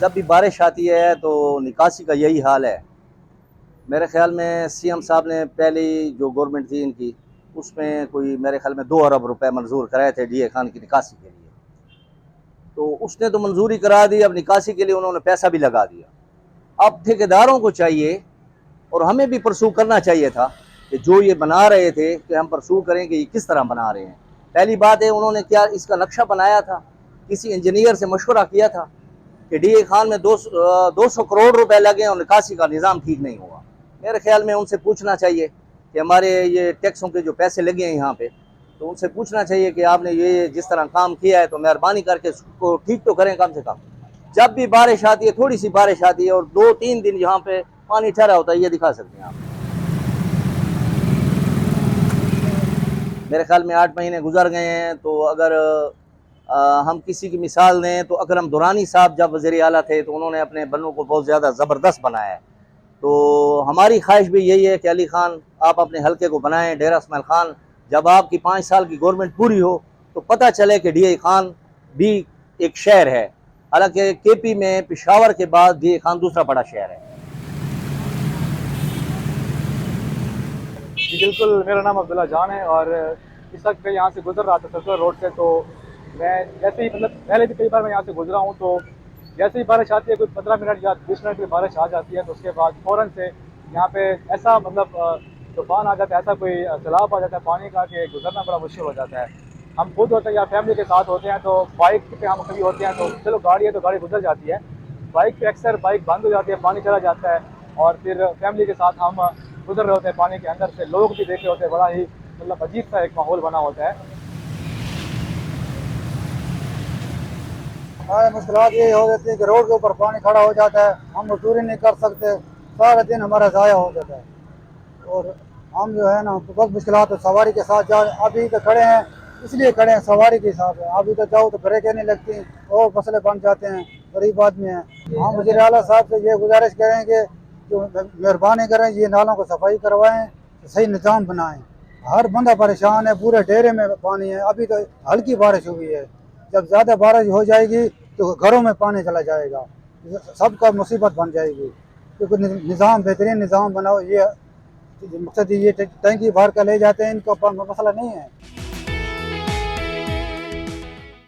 जब भी बारिश आती है तो निकासी का यही हाल है। मेरे ख्याल में सीएम साहब ने पहले जो गवर्नमेंट थी इनकी, उसमें कोई मेरे ख्याल में 2 अरब रुपए मंजूर कराए थे डीए खान की निकासी के लिए। तो उसने तो मंजूरी करा दी, अब निकासी के लिए उन्होंने पैसा भी लगा दिया। अब ठेकेदारों को चाहिए और हमें भी परसू करना चाहिए था कि जो ये बना रहे थे कि हम परसू करें कि ये किस तरह बना रहे हैं। पहली बात है, उन्होंने क्या इसका नक्शा बनाया था? किसी इंजीनियर से मशवरा किया था कि डीए खान में 200 करोड़ रुपए लगे और निकासी का निज़ाम ठीक नहीं हुआ? मेरे ख्याल में उनसे पूछना चाहिए कि हमारे ये टैक्सों के जो पैसे लगे हैं यहाँ पे, तो उनसे पूछना चाहिए कि आपने ये जिस तरह काम किया है तो मेहरबानी करके उसको ठीक तो करें कम से कम। जब भी बारिश आती है, थोड़ी सी बारिश आती है और 2-3 दिन यहाँ पे पानी ठहरा होता है, ये दिखा सकते हैं आप। मेरे ख्याल में 8 महीने गुजर गए हैं। तो अगर हम किसी की मिसाल दें तो अकरम दुरानी साहब जब वज़ीर आला थे तो उन्होंने अपने बनों को बहुत ज़्यादा ज़बरदस्त बनाया है। तो हमारी ख्वाहिश भी यही है कि अली खान आप अपने हल्के को बनाएं। डेरा इस्माइल खान, जब आपकी 5 साल की गवर्नमेंट पूरी हो तो पता चले कि डीए खान भी एक शहर है। हालांकि केपी में पेशावर के बाद डीए खान दूसरा बड़ा शहर है। जी बिल्कुल, मेरा नाम अब्दुल्ला जान है और इस वक्त मैं यहाँ से गुजर रहा था सर्कुलर रोड से। तो मैं जैसे ही पहले भी कई बार मैं यहाँ से गुजरा हूँ, तो जैसे ही बारिश आती है, कोई 15 मिनट या 20 मिनट की बारिश आ जाती है, तो उसके बाद फ़ौरन से यहाँ पे ऐसा तूफान आ जाता है, ऐसा कोई सैलाब आ जाता है पानी का कि गुजरना बड़ा मुश्किल हो जाता है। हम खुद होते हैं या फैमिली के साथ होते हैं तो बाइक पे हम कभी होते हैं तो चलो गाड़ी है तो गाड़ी गुजर जाती है। बाइक पे अक्सर बाइक बंद हो जाती है, पानी चला जाता है और फिर फैमिली के साथ हम गुजर रहे होते हैं पानी के अंदर से। लोग भी देख रहे होते हैं, बड़ा ही अजीब सा एक माहौल बना होता है। हमारे मुश्किलात ये हो जाती है कि रोड के ऊपर पानी खड़ा हो जाता है, हम मजदूरी नहीं कर सकते, सारा दिन हमारा ज़ाया हो जाता है। और हम जो है ना बहुत मुश्किलात है सवारी के साथ। जा अभी तो खड़े हैं, इसलिए खड़े हैं सवारी के हिसाब से। अभी तो जाओ तो ब्रेकें नहीं लगती और मसले बन जाते हैं, गरीब आदमी हैं। हम वज़ीर आला साहब से ये गुजारिश करेंगे कि मेहरबानी करें, ये नालों को सफाई करवाएं, सही निज़ाम बनाएं। हर बंदा परेशान है, पूरे डेरे में पानी है। अभी तो हल्की बारिश हुई है, जब ज़्यादा बारिश हो जाएगी तो घरों में पानी चला जाएगा, सबका मुसीबत बन जाएगी। क्योंकि निज़ाम बेहतरीन निज़ाम बनाओ, ये मकसद ये टैंकी भर कर ले जाते हैं, इनका मसला नहीं है।